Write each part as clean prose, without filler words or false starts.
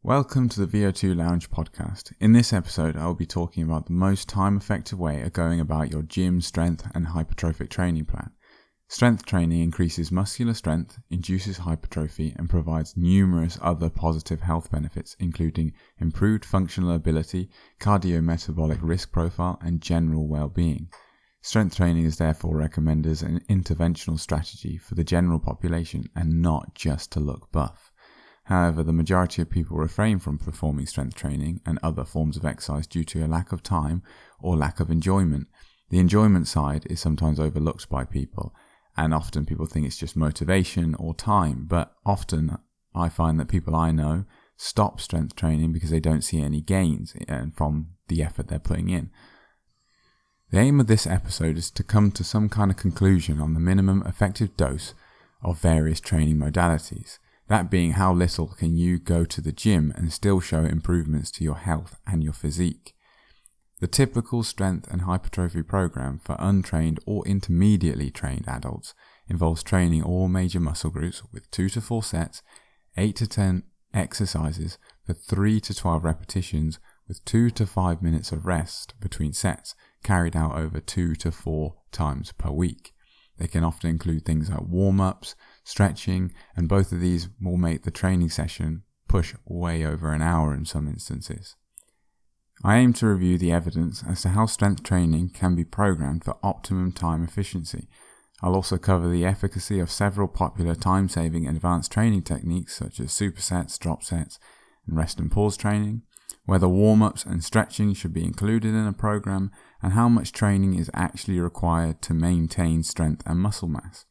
Welcome to the VO2 Lounge podcast. In this episode, I will be talking about the most time-effective way of going about your gym strength and hypertrophic training plan. Strength training increases muscular strength, induces hypertrophy, and provides numerous other positive health benefits, including improved functional ability, cardiometabolic risk profile, and general well-being. Strength training is therefore recommended as an interventional strategy for the general population and not just to look buff. However, the majority of people refrain from performing strength training and other forms of exercise due to a lack of time or lack of enjoyment. The enjoyment side is sometimes overlooked by people, and often people think it's just motivation or time, but often I find that people I know stop strength training because they don't see any gains from the effort they're putting in. The aim of this episode is to come to some kind of conclusion on the minimum effective dose of various training modalities. That being, how little can you go to the gym and still show improvements to your health and your physique. The typical strength and hypertrophy program for untrained or intermediately trained adults involves training all major muscle groups with 2 to 4 sets, 8 to 10 exercises for 3 to 12 repetitions with 2 to 5 minutes of rest between sets, carried out over 2 to 4 times per week. They can often include things like warm-ups, stretching, and both of these will make the training session push way over an hour in some instances. I aim to review the evidence as to how strength training can be programmed for optimum time efficiency. I'll also cover the efficacy of several popular time-saving advanced training techniques such as supersets, drop sets, and rest and pause training, whether warm-ups and stretching should be included in a program, and how much training is actually required to maintain strength and muscle mass.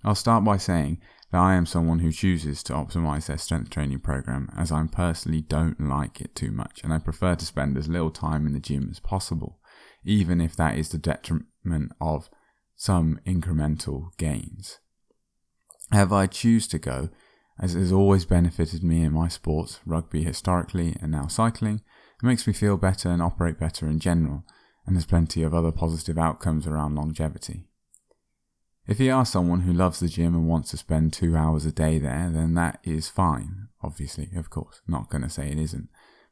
I'll start by saying that I am someone who chooses to optimize their strength training program, as I personally don't like it too much and I prefer to spend as little time in the gym as possible, even if that is the detriment of some incremental gains. However, I choose to go as it has always benefited me in my sports, rugby historically and now cycling. It makes me feel better and operate better in general, and there's plenty of other positive outcomes around longevity. If you are someone who loves the gym and wants to spend 2 hours a day there, then that is fine. Obviously, of course, not going to say it isn't.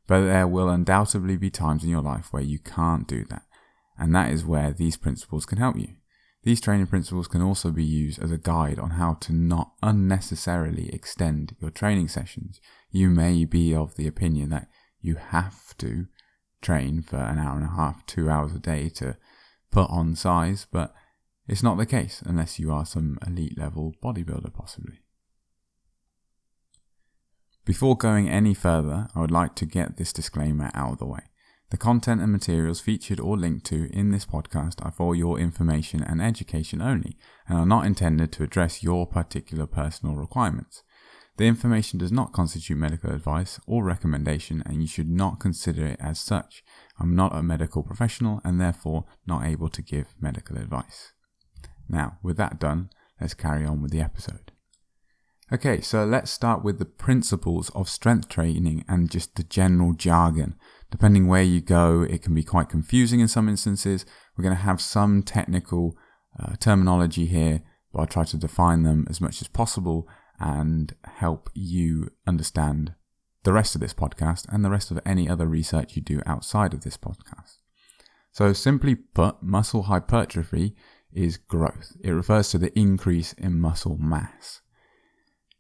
But there will undoubtedly be times in your life where you can't do that, and that is where these principles can help you. These training principles can also be used as a guide on how to not unnecessarily extend your training sessions. You may be of the opinion that you have to train for an hour and a half, 2 hours a day to put on size, but it's not the case unless you are some elite level bodybuilder possibly. Before going any further, I would like to get this disclaimer out of the way. The content and materials featured or linked to in this podcast are for your information and education only, and are not intended to address your particular personal requirements. The information does not constitute medical advice or recommendation, and you should not consider it as such. I'm not a medical professional and therefore not able to give medical advice. Now, with that done, let's carry on with the episode. Okay, so let's start with the principles of strength training and just the general jargon. Depending where you go, it can be quite confusing in some instances. We're going to have some technical terminology here, but I'll try to define them as much as possible and help you understand the rest of this podcast and the rest of any other research you do outside of this podcast. So simply put, muscle hypertrophy is growth. It refers to the increase in muscle mass.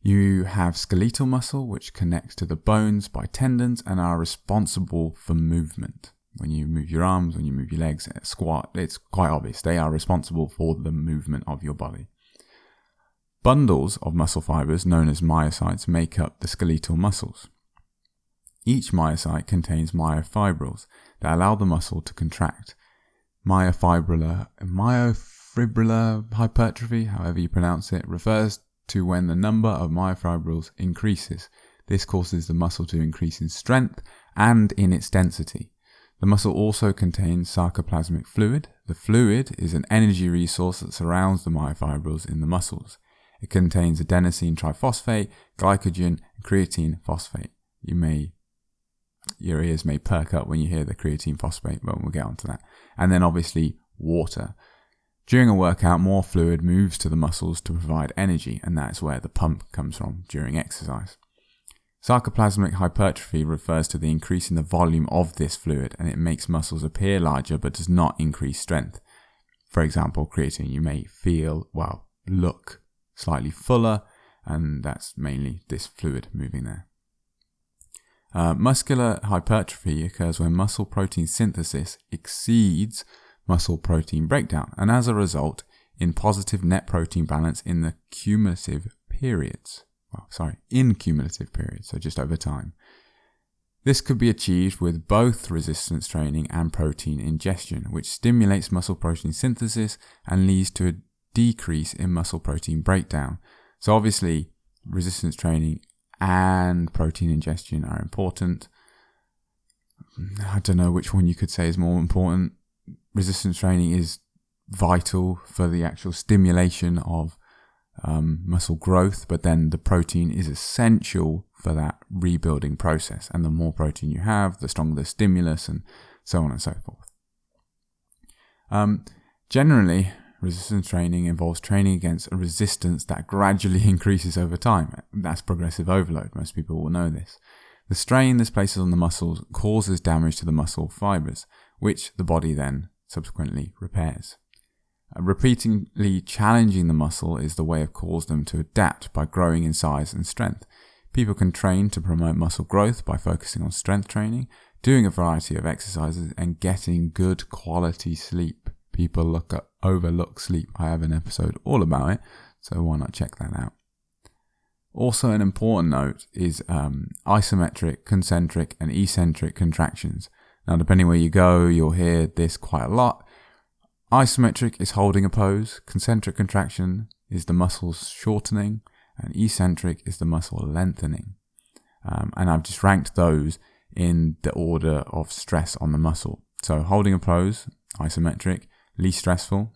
You have skeletal muscle, which connects to the bones by tendons and are responsible for movement. When you move your arms, when you move your legs, squat, it's quite obvious. They are responsible for the movement of your body. Bundles of muscle fibers, known as myocytes, make up the skeletal muscles. Each myocyte contains myofibrils that allow the muscle to contract. Myofibrillar hypertrophy, however you pronounce it, refers to when the number of myofibrils increases. This causes the muscle to increase in strength and in its density. The muscle also contains sarcoplasmic fluid. The fluid is an energy resource that surrounds the myofibrils in the muscles. It contains adenosine triphosphate, glycogen, and creatine phosphate. Your ears may perk up when you hear the creatine phosphate, but we'll get onto that. And then obviously water. During a workout, more fluid moves to the muscles to provide energy, and that's where the pump comes from during exercise. Sarcoplasmic hypertrophy refers to the increase in the volume of this fluid, and it makes muscles appear larger but does not increase strength. For example, creatine, you may look slightly fuller, and that's mainly this fluid moving there. Muscular hypertrophy occurs when muscle protein synthesis exceeds muscle protein breakdown, and as a result, in positive net protein balance in the cumulative periods. In cumulative periods, so just over time. This could be achieved with both resistance training and protein ingestion, which stimulates muscle protein synthesis and leads to a decrease in muscle protein breakdown. So obviously, resistance training and protein ingestion are important. I don't know which one you could say is more important. Resistance training is vital for the actual stimulation of muscle growth, but then the protein is essential for that rebuilding process. And the more protein you have, the stronger the stimulus, and so on and so forth. Generally, resistance training involves training against a resistance that gradually increases over time. That's progressive overload. Most people will know this. The strain this places on the muscles causes damage to the muscle fibers, which the body then subsequently repairs. Repeatedly challenging the muscle is the way of causing them to adapt by growing in size and strength. People can train to promote muscle growth by focusing on strength training, doing a variety of exercises, and getting good quality sleep. People overlook sleep. I have an episode all about it, so why not check that out? Also, an important note is isometric, concentric, and eccentric contractions. Now, depending where you go, you'll hear this quite a lot. Isometric is holding a pose, concentric contraction is the muscles shortening, and eccentric is the muscle lengthening. And I've just ranked those in the order of stress on the muscle. So holding a pose, isometric, least stressful.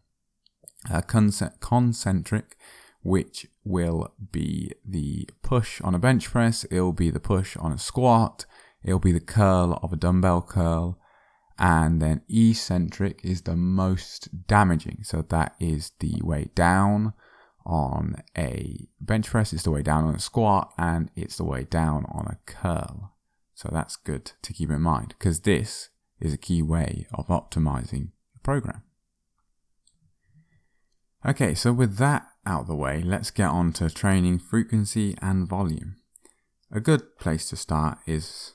Concentric, which will be the push on a bench press, it'll be the push on a squat, it'll be the curl of a dumbbell curl. And then eccentric is the most damaging. So that is the way down on a bench press, it's the way down on a squat, and it's the way down on a curl. So that's good to keep in mind, because this is a key way of optimizing the program. Okay, so with that out of the way, let's get on to training frequency and volume. A good place to start is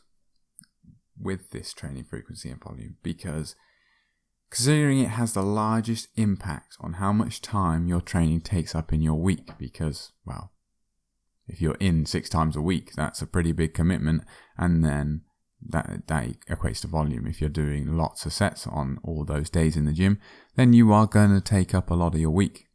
with this training frequency and volume, because considering it has the largest impact on how much time your training takes up in your week, because, well, if you're in 6 times a week, that's a pretty big commitment, and then that equates to volume. If you're doing lots of sets on all those days in the gym, then you are going to take up a lot of your week.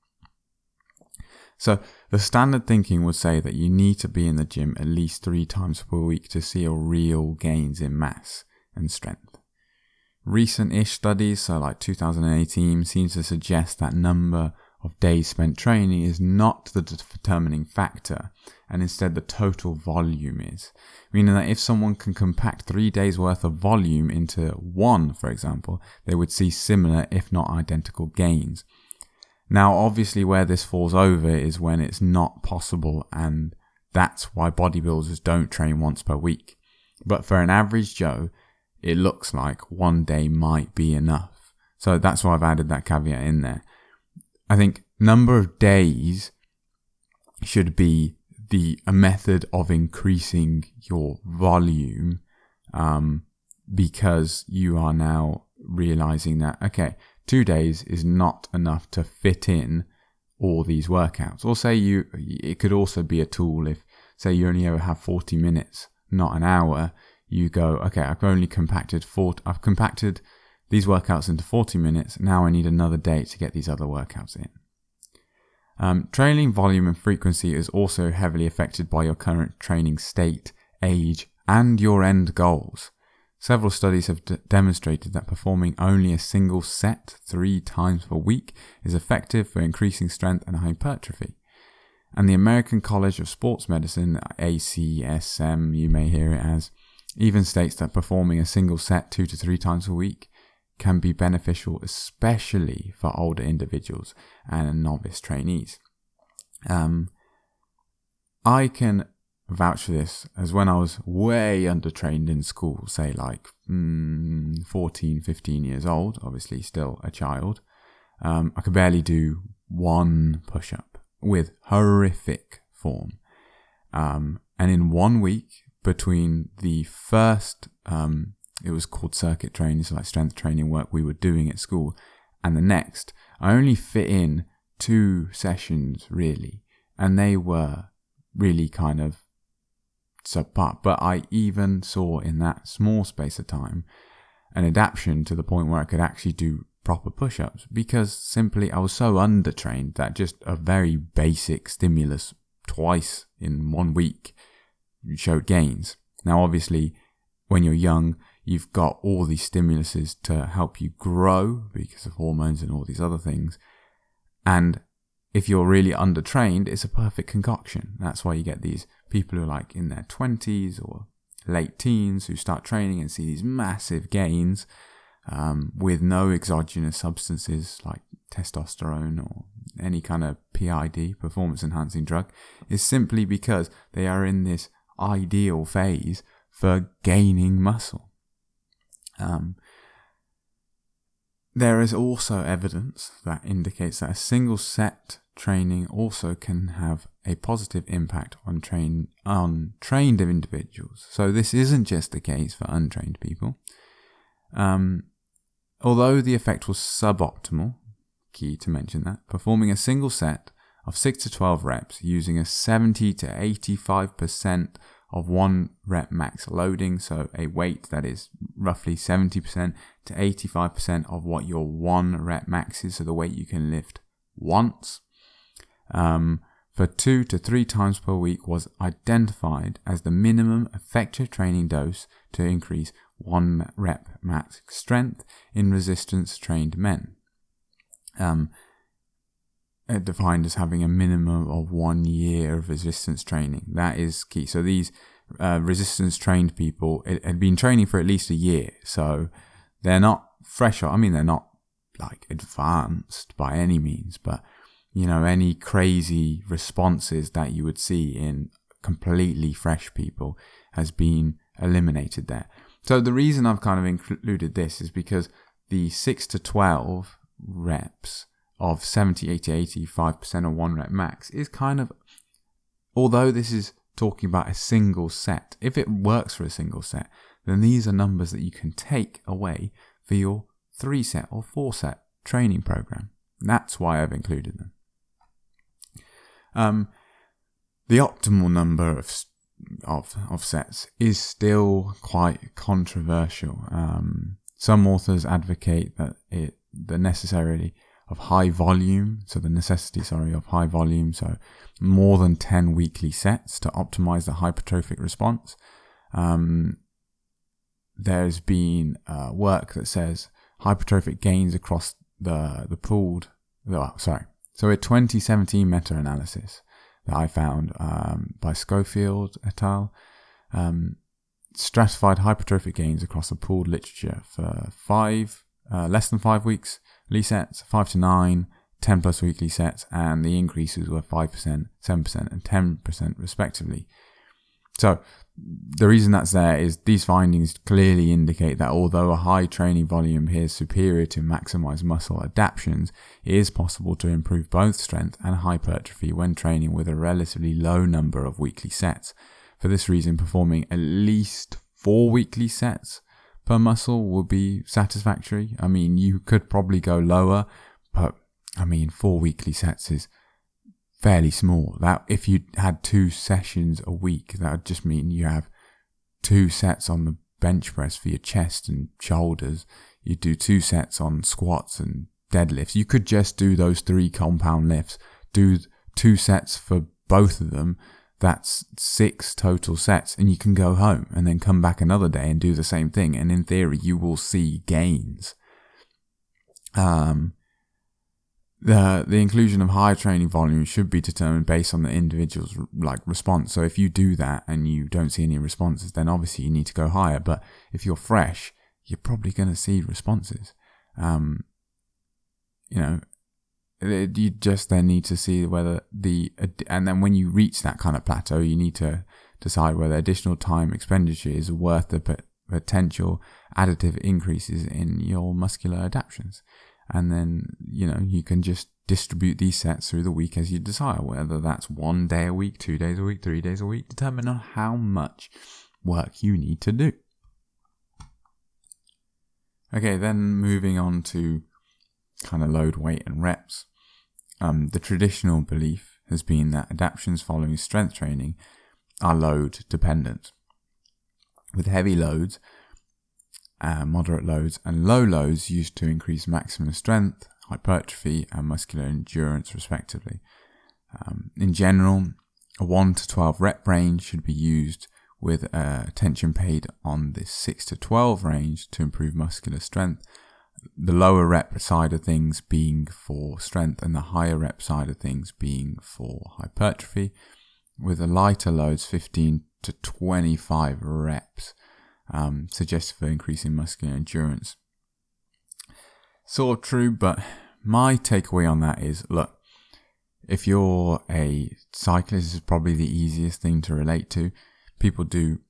So the standard thinking would say that you need to be in the gym at least 3 times per week to see a real gains in mass and strength. Recent-ish studies, so like 2018, seems to suggest that number of days spent training is not the determining factor, and instead the total volume is. Meaning that if someone can compact 3 days worth of volume into 1, for example, they would see similar, if not identical, gains. Now, obviously, where this falls over is when it's not possible, and that's why bodybuilders don't train once per week. But for an average Joe, it looks like 1 day might be enough. So that's why I've added that caveat in there. I think number of days should be a method of increasing your volume, because you are now realizing that, okay, 2 days is not enough to fit in all these workouts. Or say it could also be a tool if, say, you only ever have 40 minutes, not an hour. You go, okay, I've compacted these workouts into 40 minutes. Now I need another day to get these other workouts in. Training volume and frequency is also heavily affected by your current training state, age, and your end goals. Several studies have demonstrated that performing only a single set 3 times per week is effective for increasing strength and hypertrophy. And the American College of Sports Medicine, ACSM, you may hear it as, even states that performing a single set 2 to 3 times a week can be beneficial, especially for older individuals and novice trainees. I can vouch for this, as when I was way undertrained in school, say like 14, 15 years old, obviously still a child, I could barely do one push-up with horrific form. And in 1 week between the first, it was called circuit training, so like strength training work we were doing at school, and the next, I only fit in 2 sessions really, and they were really kind of subpar. But I even saw in that small space of time an adaptation to the point where I could actually do proper push-ups, because simply I was so undertrained that just a very basic stimulus twice in 1 week showed gains. Now obviously when you're young, you've got all these stimuluses to help you grow because of hormones and all these other things, and if you're really undertrained, it's a perfect concoction. That's why you get these people who are like in their 20s or late teens who start training and see these massive gains with no exogenous substances like testosterone or any kind of PID, performance enhancing drug. Is simply because they are in this ideal phase for gaining muscle. There is also evidence that indicates that a single set training also can have a positive impact on trained individuals. So this isn't just the case for untrained people. Although the effect was suboptimal, key to mention that, performing a single set of 6 to 12 reps using a 70 to 85% of 1 rep max loading, so a weight that is roughly 70% to 85% of what your 1 rep max is, so the weight you can lift once, for 2 to 3 times per week was identified as the minimum effective training dose to increase 1 rep max strength in resistance trained men. Defined as having a minimum of 1 year of resistance training. That is key. So these resistance trained people had been training for at least a year. So they're not fresh. I mean, they're not like advanced by any means, but you know, any crazy responses that you would see in completely fresh people has been eliminated there. So the reason I've kind of included this is because the 6 to 12 reps of 70, 80, 85% of 1 rep max is kind of, although this is talking about a single set, if it works for a single set, then these are numbers that you can take away for your 3 set or 4 set training program. That's why I've included them. The optimal number of sets is still quite controversial. Some authors advocate that the necessity of high volume, so more than 10 weekly sets to optimize the hypertrophic response. There's been work that says hypertrophic gains across the pooled. So a 2017 meta-analysis that I found by Schofield et al. Stratified hypertrophic gains across the pooled literature for less than 5 weeks sets, 5 to 9, 10 plus weekly sets, and the increases were 5%, 7%, and 10% respectively. So the reason that's there is these findings clearly indicate that although a high training volume appears superior to maximize muscle adaptations, it is possible to improve both strength and hypertrophy when training with a relatively low number of weekly sets. For this reason, performing at least 4 weekly sets per muscle would be satisfactory. I mean, you could probably go lower, but I mean, 4 weekly sets is fairly small. That if you had 2 sessions a week, that would just mean you have 2 sets on the bench press for your chest and shoulders. You do 2 sets on squats and deadlifts. You could just do those 3 compound lifts, do 2 sets for both of them. That's 6 total sets, and you can go home and then come back another day and do the same thing. And in theory, you will see gains. The inclusion of higher training volume should be determined based on the individual's response. So if you do that and you don't see any responses, then obviously you need to go higher. But if you're fresh, you're probably going to see responses. You just then need to see whether and then when you reach that kind of plateau, you need to decide whether additional time expenditure is worth the potential additive increases in your muscular adaptations. And then, you can just distribute these sets through the week as you desire, whether that's 1 day a week, 2 days a week, 3 days a week, determine on how much work you need to do. Okay, then moving on to kind of load, weight and reps. The traditional belief has been that adaptations following strength training are load dependent, with heavy loads, moderate loads and low loads used to increase maximum strength, hypertrophy and muscular endurance respectively. In general, a 1 to 12 rep range should be used with attention paid on the 6 to 12 range to improve muscular strength, the lower rep side of things being for strength and the higher rep side of things being for hypertrophy, with the lighter loads 15 to 25 reps suggested for increasing muscular endurance. Sort of true, but my takeaway on that is, look, if you're a cyclist, this is probably the easiest thing to relate to. People do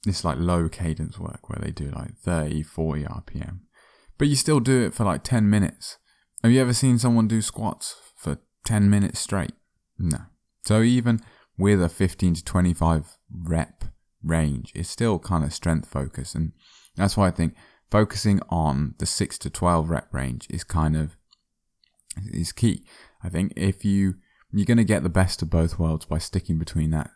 this like low cadence work where they do like 30, 40 RPM. But you still do it for like 10 minutes. Have you ever seen someone do squats for 10 minutes straight? No. So even with a 15 to 25 rep range, it's still kind of strength focused. And that's why I think focusing on the 6 to 12 rep range is key. I think if you're going to get the best of both worlds by sticking between that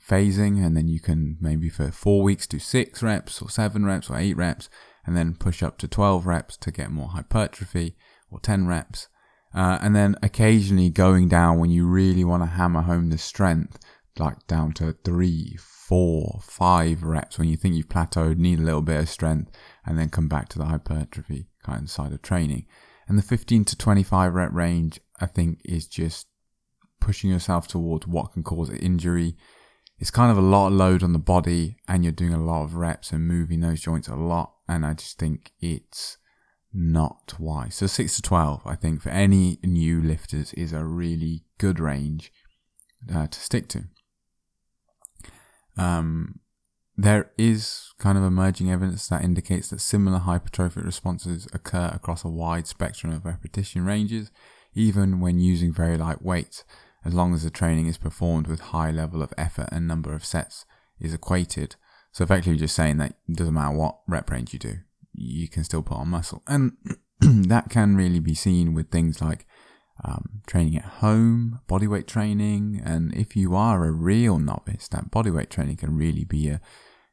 phasing, and then you can maybe for 4 weeks do 6 reps or 7 reps or 8 reps, and then push up to 12 reps to get more hypertrophy, or 10 reps. And then occasionally going down when you really want to hammer home the strength, like down to 3, 4, 5 reps when you think you've plateaued, need a little bit of strength, and then come back to the hypertrophy kind of side of training. And the 15 to 25 rep range, I think, is just pushing yourself towards what can cause injury. It's kind of a lot of load on the body, and you're doing a lot of reps and moving those joints a lot. And I just think it's not wise. So 6 to 12, I think, for any new lifters is a really good range to stick to. There is kind of emerging evidence that indicates that similar hypertrophic responses occur across a wide spectrum of repetition ranges, even when using very light weights, as long as the training is performed with high level of effort and number of sets is equated. So effectively just saying that it doesn't matter what rep range you do, you can still put on muscle. And that can really be seen with things like training at home, bodyweight training. And if you are a real novice, that bodyweight training can really be a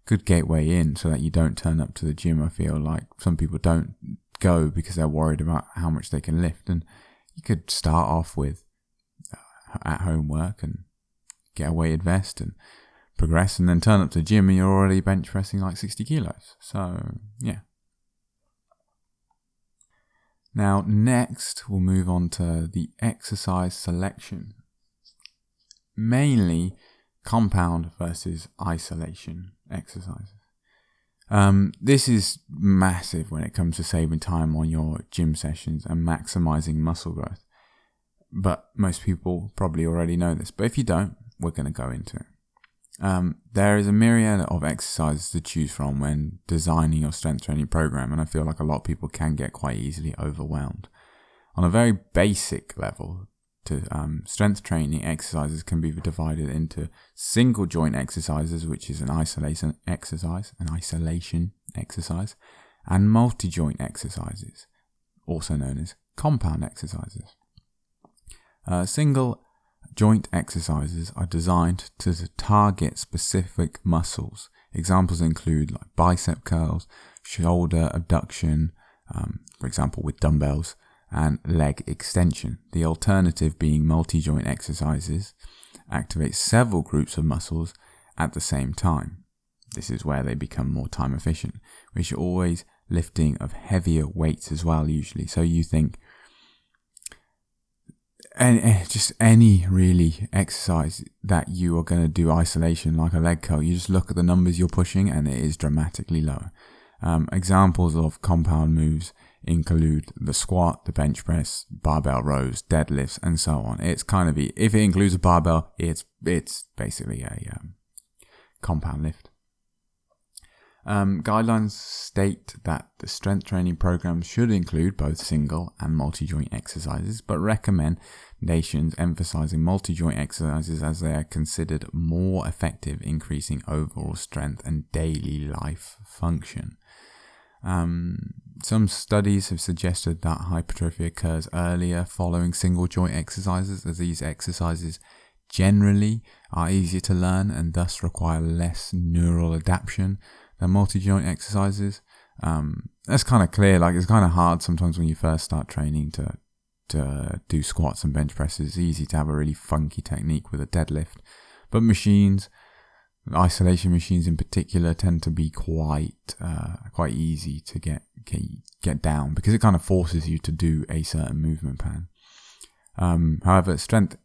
good gateway in, so that you don't turn up to the gym. I feel like some people don't go because they're worried about how much they can lift. And you could start off with at home work and get a weighted vest and progress, and then turn up to the gym and you're already bench pressing like 60 kilos. So yeah. Now next we'll move on to the exercise selection, mainly compound versus isolation exercises. This is massive when it comes to saving time on your gym sessions and maximizing muscle growth. But most people probably already know this. But if you don't, we're going to go into it. There is a myriad of exercises to choose from when designing your strength training program, and I feel like a lot of people can get quite easily overwhelmed. On a very basic level, strength training exercises can be divided into single joint exercises, which is an isolation exercise, and multi-joint exercises, also known as compound exercises. Single joint exercises are designed to target specific muscles. Examples include like bicep curls, shoulder abduction, for example with dumbbells, and leg extension. The alternative being multi-joint exercises activate several groups of muscles at the same time. This is where they become more time efficient, which are always lifting of heavier weights as well usually. So you think and just any really exercise that you are going to do isolation, like a leg curl, you just look at the numbers you're pushing and it is dramatically lower. Examples of compound moves include the squat, the bench press, barbell rows, deadlifts, and so on. It's kind of, if it includes a barbell, it's basically compound lift. Guidelines state that the strength training programs should include both single and multi-joint exercises, but recommendations emphasizing multi-joint exercises as they are considered more effective, increasing overall strength and daily life function. Some studies have suggested that hypertrophy occurs earlier following single joint exercises, as these exercises generally are easier to learn and thus require less neural adaptation than multi-joint exercises. That's kind of clear. Like, it's kind of hard sometimes when you first start training to do squats and bench presses. It's easy to have a really funky technique with a deadlift, but machines, isolation machines in particular, tend to be quite easy to get down, because it kind of forces you to do a certain movement plan. However, strength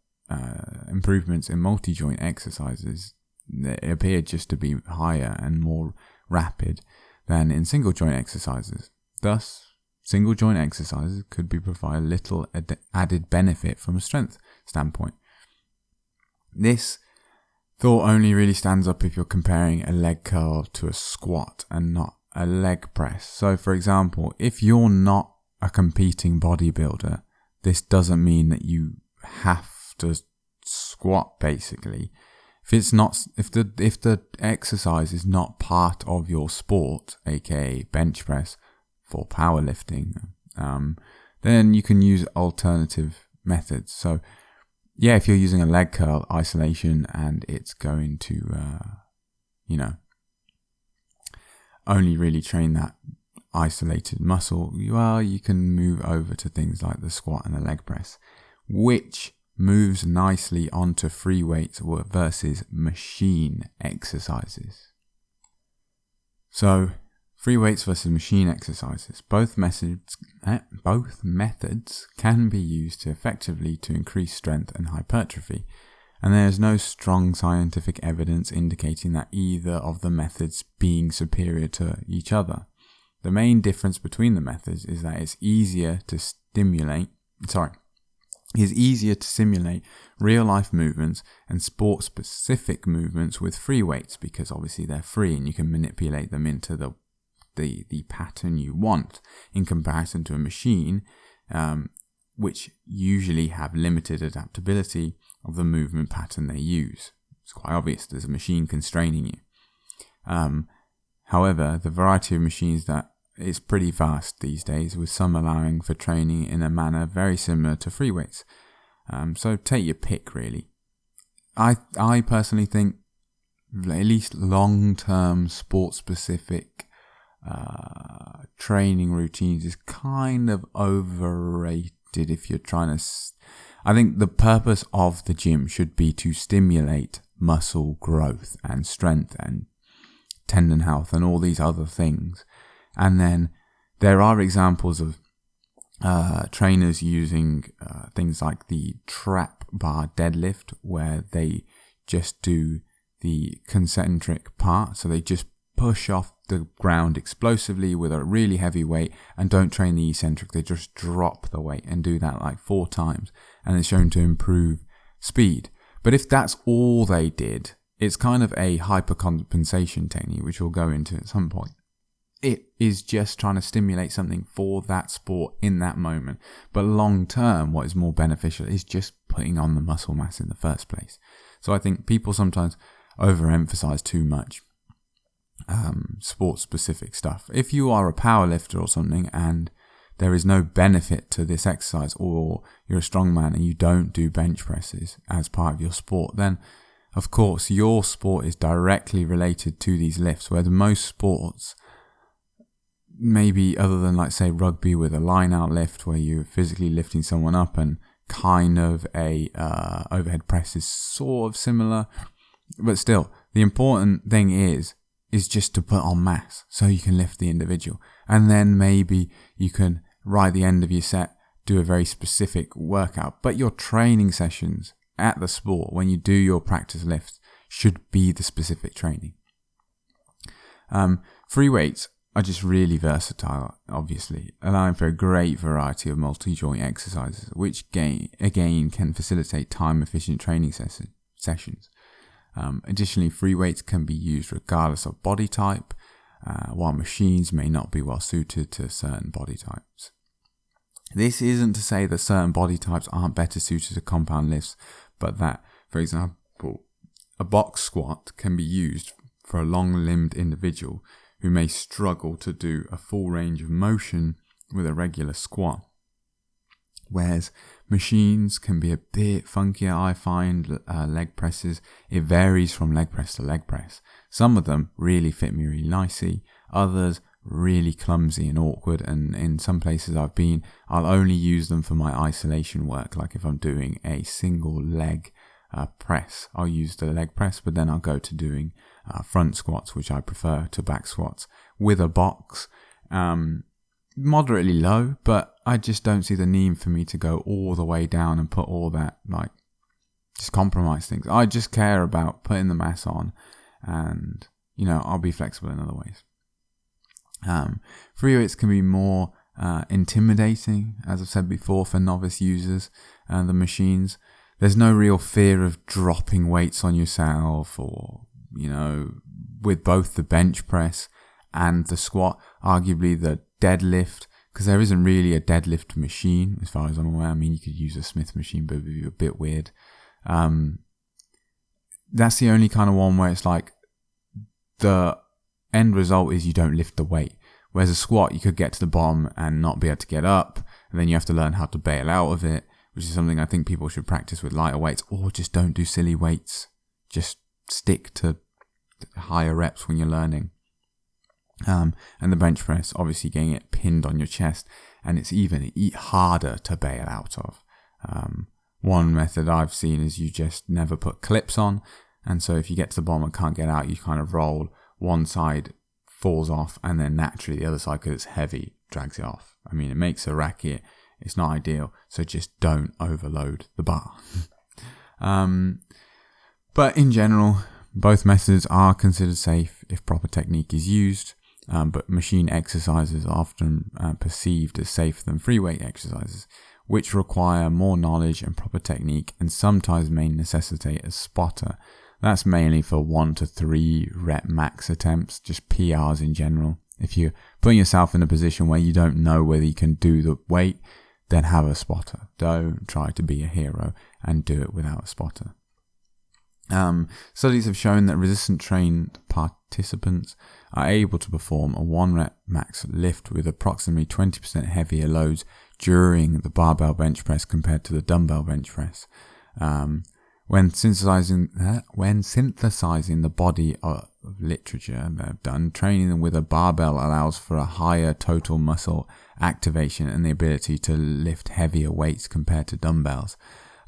improvements in multi-joint exercises, they appear just to be higher and more rapid than in single joint exercises. Thus, single joint exercises could provide little added benefit from a strength standpoint. This thought only really stands up if you're comparing a leg curl to a squat and not a leg press. So, for example, if you're not a competing bodybuilder, this doesn't mean that you have to squat, basically. If the exercise is not part of your sport, aka bench press for powerlifting, then you can use alternative methods. So yeah, if you're using a leg curl isolation and it's going to only really train that isolated muscle, you can move over to things like the squat and the leg press, which moves nicely onto free weights versus machine exercises. So, free weights versus machine exercises. Both methods can be used effectively to increase strength and hypertrophy, and there is no strong scientific evidence indicating that either of the methods being superior to each other. The main difference between the methods is that it's easier to simulate real-life movements and sport-specific movements with free weights, because obviously they're free and you can manipulate them into the pattern you want, in comparison to a machine, which usually have limited adaptability of the movement pattern they use. It's quite obvious there's a machine constraining you. However, the variety of machines that is pretty vast these days, with some allowing for training in a manner very similar to free weights. So take your pick, really. I personally think at least long-term sport-specific training routines is kind of overrated if you're trying to... I think the purpose of the gym should be to stimulate muscle growth and strength and tendon health and all these other things. And then there are examples of trainers using things like the trap bar deadlift, where they just do the concentric part. So they just push off the ground explosively with a really heavy weight and don't train the eccentric. They just drop the weight and do that like 4 times. And it's shown to improve speed. But if that's all they did, it's kind of a hypercompensation technique, which we'll go into at some point. It is just trying to stimulate something for that sport in that moment. But long term, what is more beneficial is just putting on the muscle mass in the first place. So I think people sometimes overemphasize too much sport-specific stuff. If you are a powerlifter or something and there is no benefit to this exercise, or you're a strongman and you don't do bench presses as part of your sport, then of course your sport is directly related to these lifts, where most sports, maybe other than like say rugby with a line out lift where you're physically lifting someone up, and kind of a overhead press is sort of similar, but still the important thing is just to put on mass so you can lift the individual, and then maybe you can right at the end of your set do a very specific workout. But your training sessions at the sport, when you do your practice lifts, should be the specific training. Free weights are just really versatile, obviously, allowing for a great variety of multi-joint exercises, which again can facilitate time-efficient training sessions. Additionally, free weights can be used regardless of body type, while machines may not be well suited to certain body types. This isn't to say that certain body types aren't better suited to compound lifts, but that, for example, a box squat can be used for a long-limbed individual who may struggle to do a full range of motion with a regular squat. Whereas machines can be a bit funkier, I find. Leg presses, it varies from leg press to leg press. Some of them really fit me really nicely, others really clumsy and awkward, and in some places I've been, I'll only use them for my isolation work. Like if I'm doing a single leg press, I'll use the leg press, but then I'll go to doing front squats, which I prefer to back squats, with a box. Moderately low, but I just don't see the need for me to go all the way down and put all that, like, just compromise things. I just care about putting the mass on, and, you know, I'll be flexible in other ways. Free weights can be more intimidating, as I've said before, for novice users. The machines, there's no real fear of dropping weights on yourself, or, you know, with both the bench press and the squat, arguably the deadlift, because there isn't really a deadlift machine as far as I'm aware. I mean, you could use a Smith machine, but it would be a bit weird. That's the only kind of one where it's like the end result is you don't lift the weight. Whereas a squat, you could get to the bottom and not be able to get up, and then you have to learn how to bail out of it, which is something I think people should practice with lighter weights, or just don't do silly weights. Just stick to higher reps when you're learning. And the bench press, obviously getting it pinned on your chest, and it's even harder to bail out of. One method I've seen is you just never put clips on, and so if you get to the bottom and can't get out, you kind of roll, one side falls off, and then naturally the other side, because it's heavy, drags it off. I mean, it makes a racket, it's not ideal, so just don't overload the bar. But in general, both methods are considered safe if proper technique is used. But machine exercises are often perceived as safer than free weight exercises, which require more knowledge and proper technique, and sometimes may necessitate a spotter. That's mainly for 1 to 3 rep max attempts, just PRs in general. If you're putting yourself in a position where you don't know whether you can do the weight, then have a spotter. Don't try to be a hero and do it without a spotter. Studies have shown that resistant trained participants are able to perform a 1 rep max lift with approximately 20% heavier loads during the barbell bench press compared to the dumbbell bench press. When synthesizing the body of literature they've done, training them with a barbell allows for a higher total muscle activation and the ability to lift heavier weights compared to dumbbells.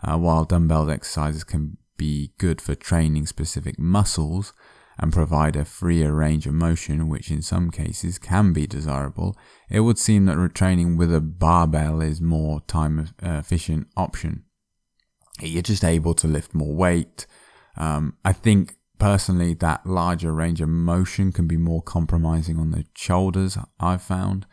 While dumbbell exercises can be good for training specific muscles and provide a freer range of motion, which in some cases can be desirable, it would seem that retraining with a barbell is more time efficient option. You're just able to lift more weight. I think personally that larger range of motion can be more compromising on the shoulders, I've found.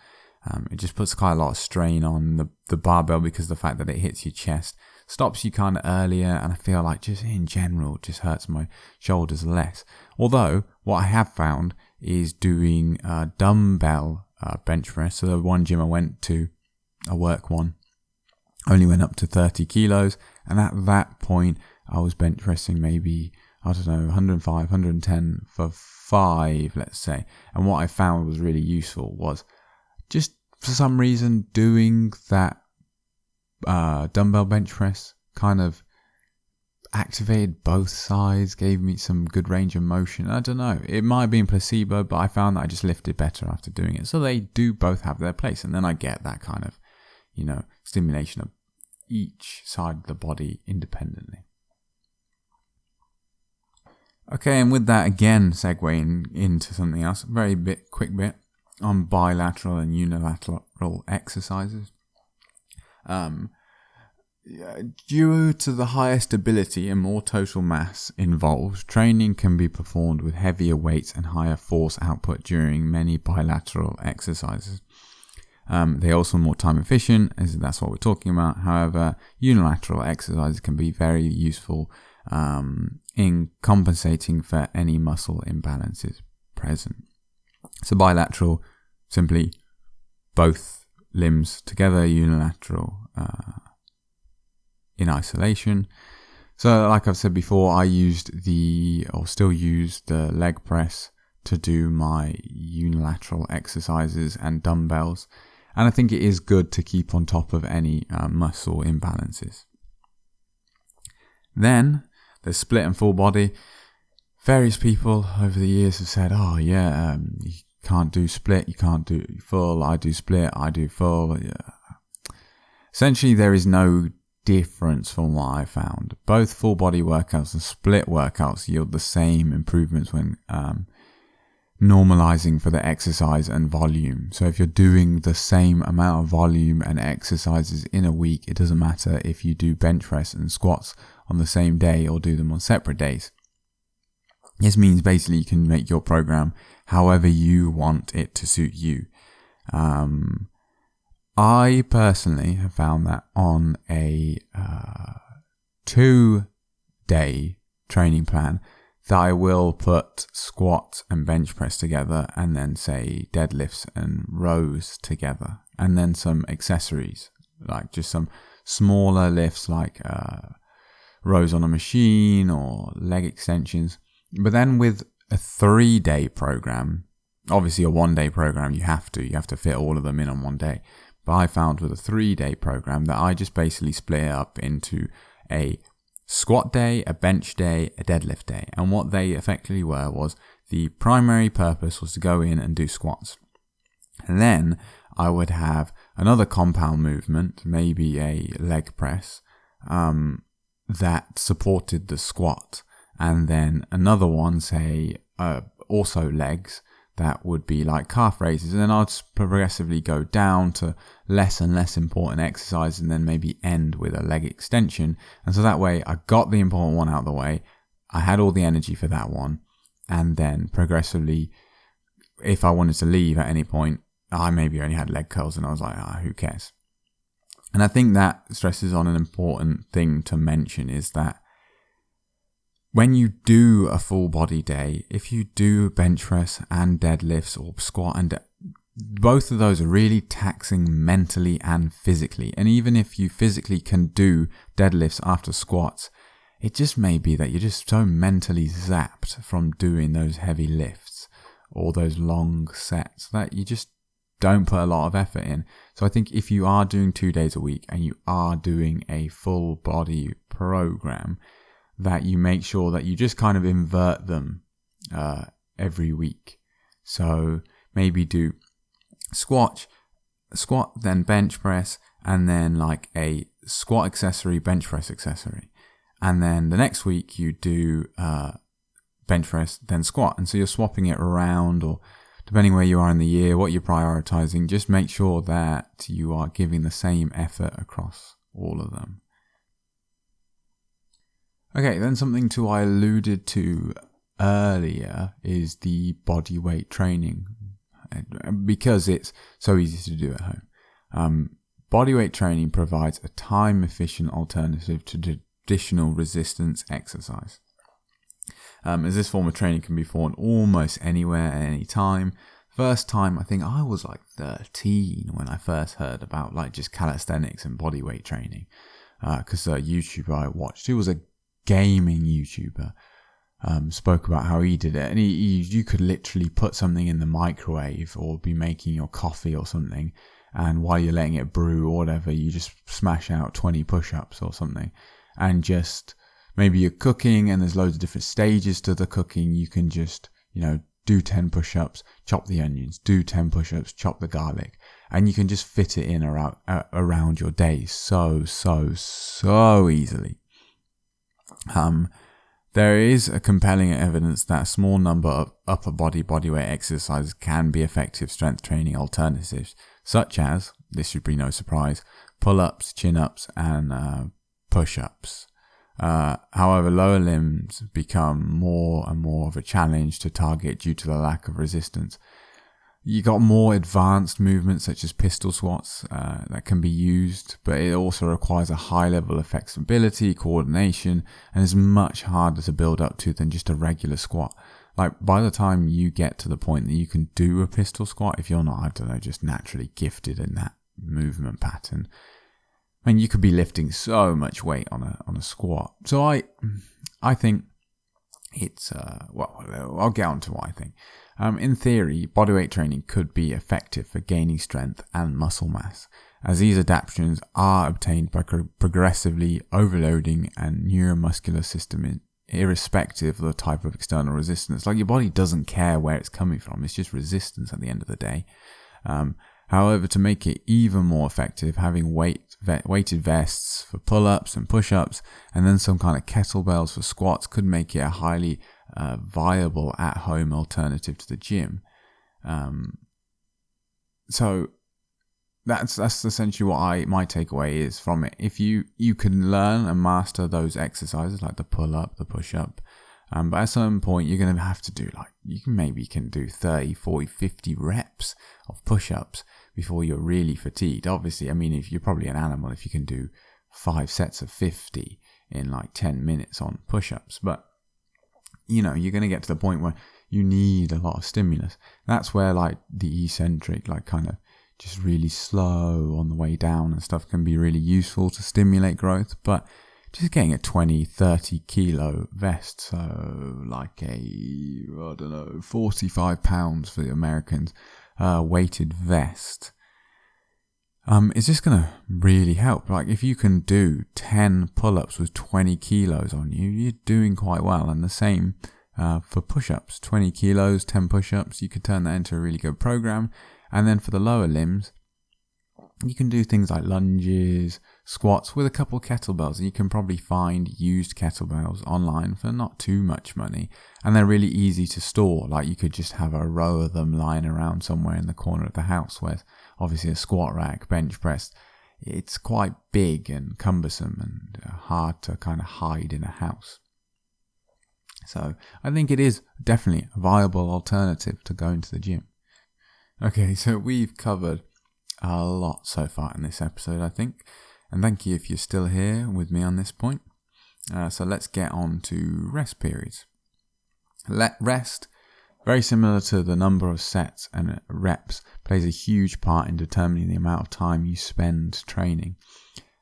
It just puts quite a lot of strain on the barbell, because the fact that it hits your chest stops you kind of earlier, and I feel like just in general it just hurts my shoulders less. Although what I have found is doing dumbbell bench press. So the one gym I went to, a work one, only went up to 30 kilos, and at that point I was bench pressing maybe, I don't know, 105, 110 for 5, let's say. And what I found was really useful was just for some reason doing that dumbbell bench press kind of activated both sides, gave me some good range of motion. I don't know, it might have been placebo, but I found that I just lifted better after doing it. So they do both have their place, and then I get that kind of, you know, stimulation of each side of the body independently. Okay, and with that, again, segueing into something else, very quick bit on bilateral and unilateral exercises. Due to the higher stability and more total mass involved, training can be performed with heavier weights and higher force output during many bilateral exercises. They're also more time efficient, as that's what we're talking about. However, unilateral exercises can be very useful in compensating for any muscle imbalances present. So bilateral, simply both limbs together, unilateral in isolation. So like I've said before, I still use the leg press to do my unilateral exercises and dumbbells. And I think it is good to keep on top of any muscle imbalances. Then there's split and full body. Various people over the years have said, you can't do split, you can't do full, I do split, I do full. Yeah. Essentially, there is no difference from what I found. Both full body workouts and split workouts yield the same improvements when normalizing for the exercise and volume. So if you're doing the same amount of volume and exercises in a week, it doesn't matter if you do bench press and squats on the same day or do them on separate days. This means basically you can make your program however you want it to suit you. I personally have found that on a 2-day training plan that I will put squat and bench press together, and then say deadlifts and rows together, and then some accessories, like just some smaller lifts like rows on a machine or leg extensions. But then with a 3-day program, obviously a 1-day program, you have to fit all of them in on one day. But I found with a 3-day program that I just basically split it up into a squat day, a bench day, a deadlift day. And what they effectively were was the primary purpose was to go in and do squats. And then I would have another compound movement, maybe a leg press, that supported the squat. And then another one, say, also legs, that would be like calf raises. And then I'd progressively go down to less and less important exercise, and then maybe end with a leg extension. And so that way I got the important one out of the way. I had all the energy for that one. And then progressively, if I wanted to leave at any point, I maybe only had leg curls, and I was like, who cares? And I think that stresses on an important thing to mention, is that when you do a full body day, if you do bench press and deadlifts or squat, and both of those are really taxing mentally and physically. And even if you physically can do deadlifts after squats, it just may be that you're just so mentally zapped from doing those heavy lifts or those long sets that you just don't put a lot of effort in. So I think if you are doing 2 days a week and you are doing a full body program, that you make sure that you just kind of invert them every week. So maybe do squat, then bench press, and then like a squat accessory, bench press accessory. And then the next week you do bench press, then squat. And so you're swapping it around, or depending where you are in the year, what you're prioritizing, just make sure that you are giving the same effort across all of them. Okay, then something I alluded to earlier is the body weight training, because it's so easy to do at home. Body weight training provides a time-efficient alternative to traditional resistance exercise. As this form of training can be performed almost anywhere at any time. First time, I think I was like 13 when I first heard about like just calisthenics and body weight training, because a YouTuber I watched, who was a gaming YouTuber, spoke about how he did it, and you could literally put something in the microwave or be making your coffee or something, and while you're letting it brew or whatever, you just smash out 20 push-ups or something. And just maybe you're cooking and there's loads of different stages to the cooking, you can just, do 10 push-ups, chop the onions, do 10 push-ups, chop the garlic, and you can just fit it in around your day so easily. There is a compelling evidence that a small number of upper bodyweight exercises can be effective strength training alternatives, such as, this should be no surprise, pull-ups, chin-ups, and push-ups. However, lower limbs become more and more of a challenge to target due to the lack of resistance. You got more advanced movements such as pistol squats that can be used, but it also requires a high level of flexibility, coordination, and is much harder to build up to than just a regular squat. Like by the time you get to the point that you can do a pistol squat, if you're not, I don't know, just naturally gifted in that movement pattern, I mean, you could be lifting so much weight on a squat. So I think it's I'll get on to what I think. In theory, bodyweight training could be effective for gaining strength and muscle mass, as these adaptations are obtained by progressively overloading a neuromuscular system irrespective of the type of external resistance. Like your body doesn't care where it's coming from, it's just resistance at the end of the day. However, to make it even more effective, having weighted vests for pull-ups and push-ups, and then some kind of kettlebells for squats could make it a highly viable at-home alternative to the gym. So that's essentially what my takeaway is from it. If you can learn and master those exercises like the pull-up, the push-up, but at some point you're going to have to do you can do 30, 40, 50 reps of push-ups before you're really fatigued. Obviously, I mean, if you're probably an animal if you can do 5 sets of 50 in 10 minutes on push-ups, but you're going to get to the point where you need a lot of stimulus. That's where the eccentric, kind of just really slow on the way down and stuff can be really useful to stimulate growth. But just getting a 20, 30 kilo vest, so 45 pounds for the Americans, weighted vest, it's just going to really help. If you can do 10 pull-ups with 20 kilos on you, you're doing quite well. And the same for push-ups, 20 kilos, 10 push-ups, you could turn that into a really good program. And then for the lower limbs, you can do things like lunges, squats with a couple kettlebells. And you can probably find used kettlebells online for not too much money. And they're really easy to store. You could just have a row of them lying around somewhere in the corner of the house, where obviously a squat rack, bench press, it's quite big and cumbersome and hard to kind of hide in a house. So I think it is definitely a viable alternative to going to the gym. Okay, so we've covered a lot so far in this episode, I think. And thank you if you're still here with me on this point. So let's get on to rest periods. Rest, very similar to the number of sets and reps, plays a huge part in determining the amount of time you spend training.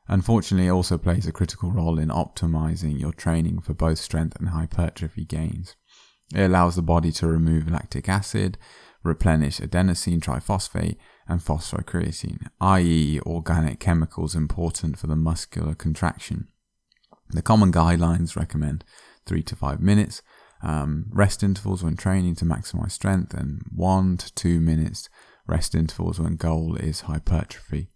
Unfortunately, it also plays a critical role in optimizing your training for both strength and hypertrophy gains. It allows the body to remove lactic acid, replenish adenosine triphosphate and phosphocreatine, i.e. organic chemicals important for the muscular contraction. The common guidelines recommend 3 to 5 minutes rest intervals when training to maximize strength, and 1 to 2 minutes rest intervals when goal is hypertrophy.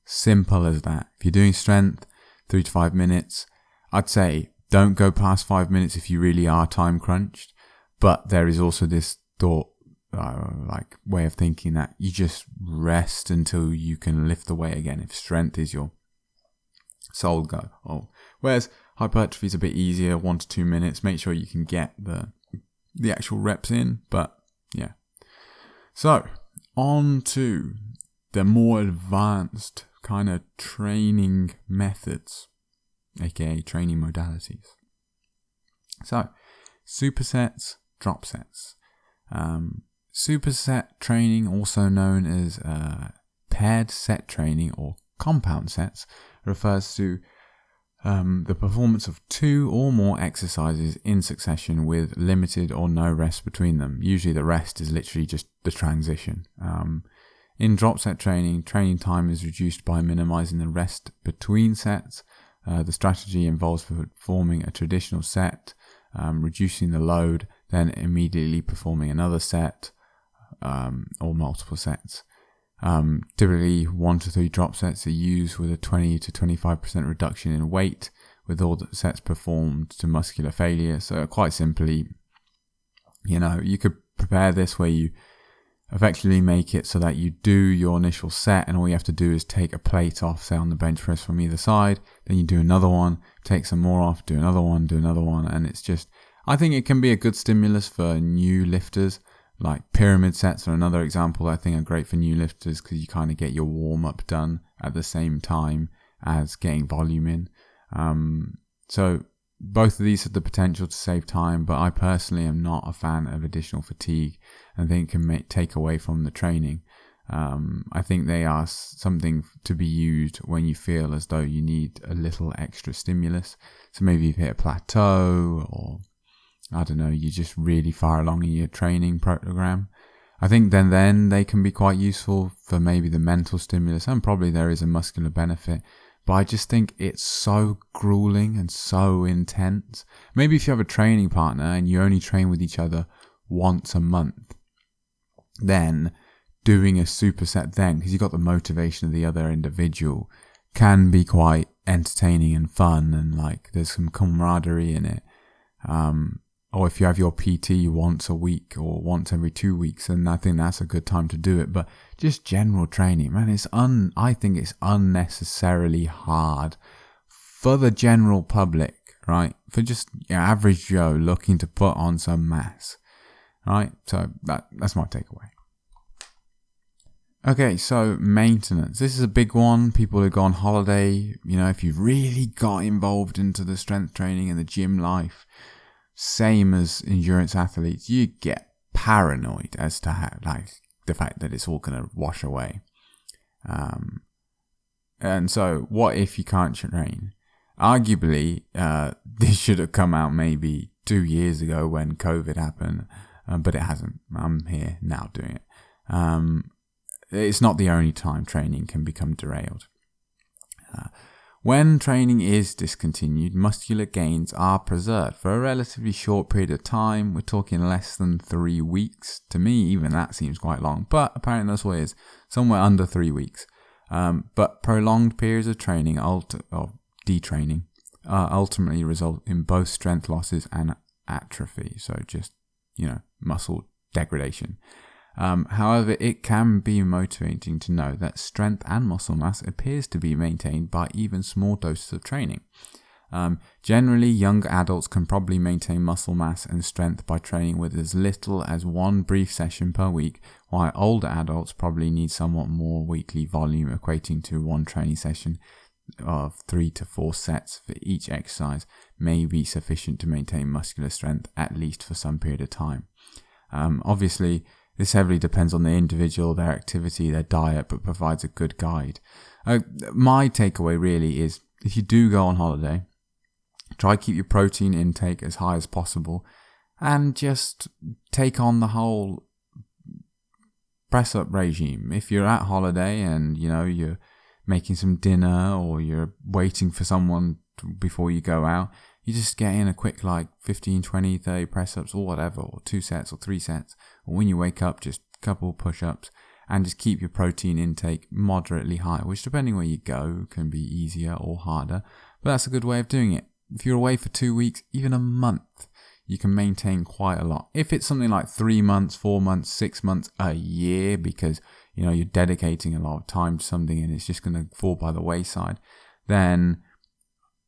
Simple as that. If you're doing strength, 3 to 5 minutes, I'd say don't go past 5 minutes if you really are time crunched. But there is also this thought, way of thinking that you just rest until you can lift the weight again if strength is your sole goal. Whereas hypertrophy is a bit easier, 1 to 2 minutes. Make sure you can get the actual reps in. But yeah. So on to the more advanced kind of training methods, aka training modalities. So supersets, drop sets. Superset training, also known as paired set training or compound sets, refers to the performance of 2 or more exercises in succession with limited or no rest between them. Usually the rest is literally just the transition. In drop set training time is reduced by minimizing the rest between sets. The strategy involves performing a traditional set, reducing the load, then immediately performing another set or multiple sets. Typically 1 to 3 drop sets are used with a 20 to 25% reduction in weight, with all the sets performed to muscular failure. So quite simply, you could prepare this where you effectively make it so that you do your initial set and all you have to do is take a plate off, say on the bench press from either side, then you do another one, take some more off, do another one, and it's just, I think it can be a good stimulus for new lifters, Like pyramid sets are another example I think are great for new lifters, because you kind of get your warm up done at the same time as getting volume in. So both of these have the potential to save time, but I personally am not a fan of additional fatigue and think can take away from the training. I think they are something to be used when you feel as though you need a little extra stimulus. So maybe you've hit a plateau, or I don't know, you're just really far along in your training program. I think then they can be quite useful for maybe the mental stimulus, and probably there is a muscular benefit. But I just think it's so grueling and so intense. Maybe if you have a training partner and you only train with each other once a month, then doing a superset then, because you've got the motivation of the other individual, can be quite entertaining and fun, and like there's some camaraderie in it. Or if you have your PT once a week or once every 2 weeks, then I think that's a good time to do it. But just general training, man, I think it's unnecessarily hard for the general public, right? For just average Joe looking to put on some mass, right? So that's my takeaway. Okay, so maintenance. This is a big one. People who go on holiday, if you've really got involved into the strength training and the gym life, same as endurance athletes, you get paranoid as to how, the fact that it's all going to wash away. And so what if you can't train? Arguably, this should have come out maybe 2 years ago when COVID happened, but it hasn't. I'm here now doing it. It's not the only time training can become derailed. When training is discontinued, muscular gains are preserved for a relatively short period of time. We're talking less than 3 weeks. To me, even that seems quite long, but apparently that's what it is, somewhere under 3 weeks. But prolonged periods of training or detraining ultimately result in both strength losses and atrophy, so just, muscle degradation. However, it can be motivating to know that strength and muscle mass appears to be maintained by even small doses of training. Generally, young adults can probably maintain muscle mass and strength by training with as little as 1 brief session per week, while older adults probably need somewhat more weekly volume, equating to 1 training session of 3 to 4 sets for each exercise may be sufficient to maintain muscular strength, at least for some period of time. Obviously, this heavily depends on the individual, their activity, their diet, but provides a good guide. My takeaway really is, if you do go on holiday, try to keep your protein intake as high as possible and just take on the whole press-up regime. If you're at holiday and, you're making some dinner or you're waiting for someone before you go out, you just get in a quick 15, 20, 30 press-ups or whatever, or 2 sets or 3 sets. Or when you wake up, just a couple push-ups, and just keep your protein intake moderately high, which depending where you go can be easier or harder. But that's a good way of doing it. If you're away for 2 weeks, even a month, you can maintain quite a lot. If it's something like 3 months, 4 months, 6 months, a year, because you're dedicating a lot of time to something and it's just going to fall by the wayside, then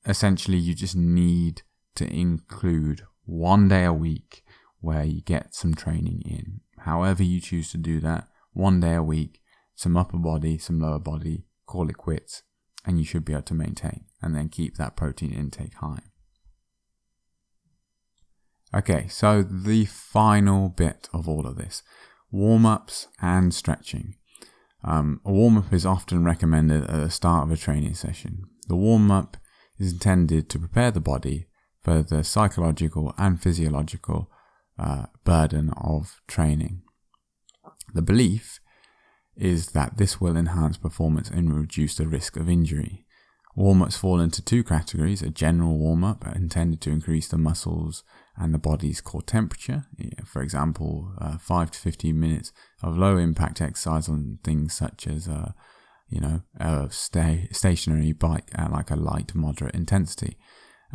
essentially you just need to include 1 day a week where you get some training in. However you choose to do that, 1 day a week, some upper body, some lower body, call it quits, and you should be able to maintain and then keep that protein intake high. Okay, so the final bit of all of this, warm-ups and stretching. A warm-up is often recommended at the start of a training session. The warm-up is intended to prepare the body for the psychological and physiological burden of training. The belief is that this will enhance performance and reduce the risk of injury. Warm-ups fall into 2 categories: a general warm-up intended to increase the muscles and the body's core temperature, for example 5 to 15 minutes of low impact exercise on things such as a stationary bike at a light moderate intensity.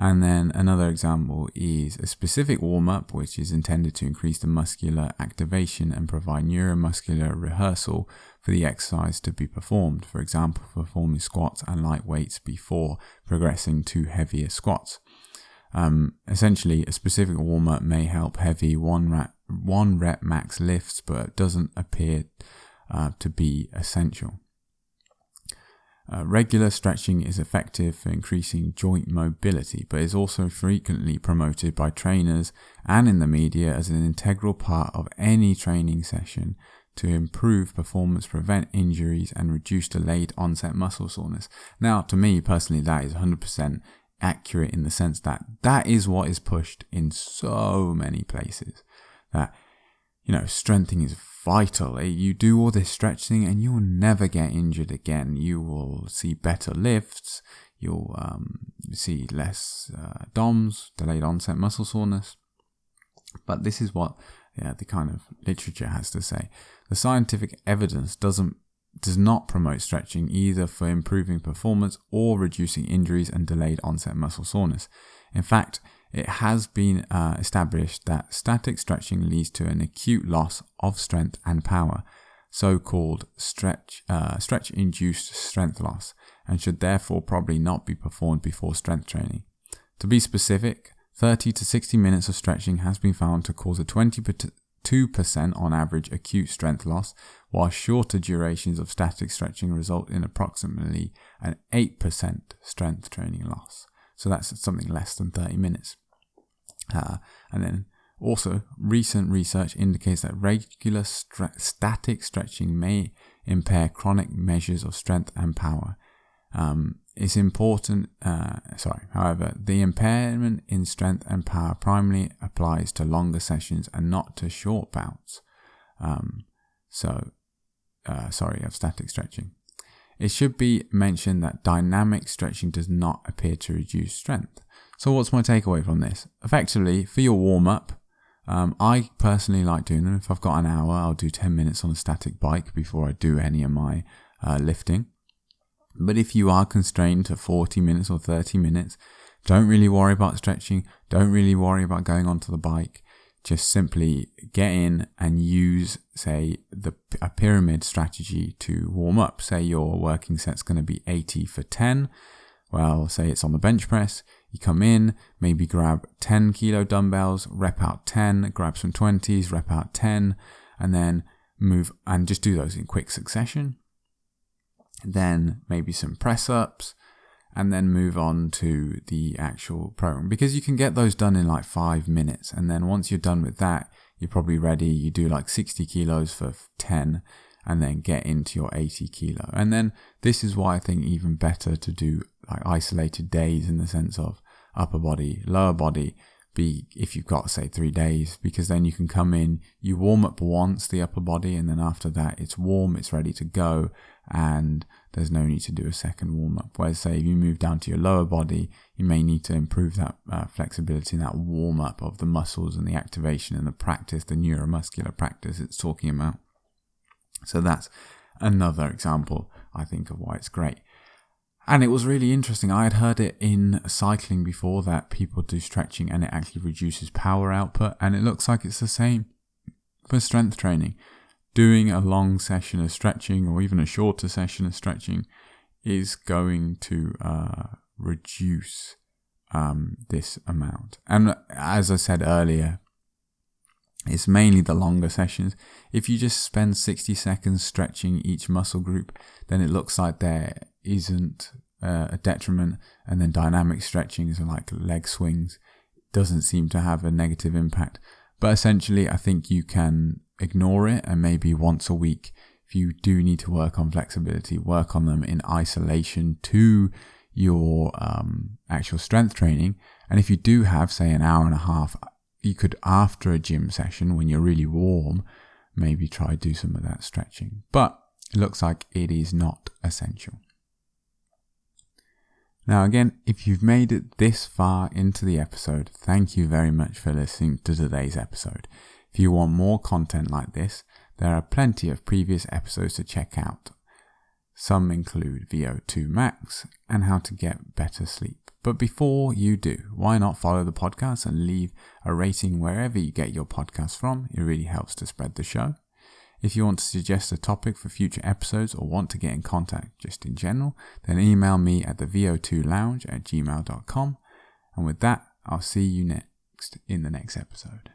And then another example is a specific warm-up, which is intended to increase the muscular activation and provide neuromuscular rehearsal for the exercise to be performed. For example, performing squats and light weights before progressing to heavier squats. Essentially, a specific warm-up may help heavy 1 1 rep max lifts, but it doesn't appear to be essential. Regular stretching is effective for increasing joint mobility, but is also frequently promoted by trainers and in the media as an integral part of any training session to improve performance, prevent injuries, and reduce delayed onset muscle soreness. Now, to me personally, that is 100% accurate in the sense that that is what is pushed in so many places. That, strengthening is vital. You do all this stretching and you will never get injured again. You will see better lifts. You'll see less DOMS, delayed onset muscle soreness. But this is what the kind of literature has to say. The scientific evidence does not promote stretching either for improving performance or reducing injuries and delayed onset muscle soreness. In fact, it has been established that static stretching leads to an acute loss of strength and power, so-called stretch-induced strength loss, and should therefore probably not be performed before strength training. To be specific, 30 to 60 minutes of stretching has been found to cause a 22% on average acute strength loss, while shorter durations of static stretching result in approximately an 8% strength training loss. So that's something less than 30 minutes. And then also, recent research indicates that regular static stretching may impair chronic measures of strength and power. It's important, however, the impairment in strength and power primarily applies to longer sessions and not to short bouts. Of static stretching. It should be mentioned that dynamic stretching does not appear to reduce strength. So what's my takeaway from this? Effectively, for your warm-up, I personally like doing them. If I've got an hour, I'll do 10 minutes on a static bike before I do any of my lifting. But if you are constrained to 40 minutes or 30 minutes, don't really worry about stretching. Don't really worry about going onto the bike. Just simply get in and use, say, a pyramid strategy to warm up. Say your working set's going to be 80 for 10. Well, say it's on the bench press. You come in, maybe grab 10 kilo dumbbells, rep out 10, grab some 20s, rep out 10, and then move and just do those in quick succession. Then maybe some press ups, and then move on to the actual program, because you can get those done in like 5 minutes. And then once you're done with that, you're probably ready. You do like 60 kilos for 10 and then get into your 80 kilo. And then this is why I think even better to do like isolated days in the sense of upper body, lower body, if you've got say 3 days, because then you can come in, you warm up once the upper body, and then after that it's warm, it's ready to go, and there's no need to do a second warm up. Whereas say if you move down to your lower body, you may need to improve that flexibility and that warm up of the muscles and the activation and the practice, the neuromuscular practice it's talking about. So that's another example, I think, of why it's great. And it was really interesting. I had heard it in cycling before that people do stretching and it actually reduces power output. And it looks like it's the same for strength training. Doing a long session of stretching or even a shorter session of stretching is going to reduce this amount. And as I said earlier, it's mainly the longer sessions. If you just spend 60 seconds stretching each muscle group, then it looks like there isn't a detriment. And then dynamic stretching is like leg swings. Doesn't seem to have a negative impact. But essentially, I think you can ignore it, and maybe once a week, if you do need to work on flexibility, work on them in isolation to your actual strength training. And if you do have, say, an hour and a half, you could, after a gym session, when you're really warm, maybe try do some of that stretching. But it looks like it is not essential. Now, again, if you've made it this far into the episode, thank you very much for listening to today's episode. If you want more content like this, there are plenty of previous episodes to check out. Some include VO2 max and how to get better sleep. But before you do, why not follow the podcast and leave a rating wherever you get your podcast from? It really helps to spread the show. If you want to suggest a topic for future episodes or want to get in contact just in general, then email me at thevo2lounge@gmail.com. And with that, I'll see you next in the next episode.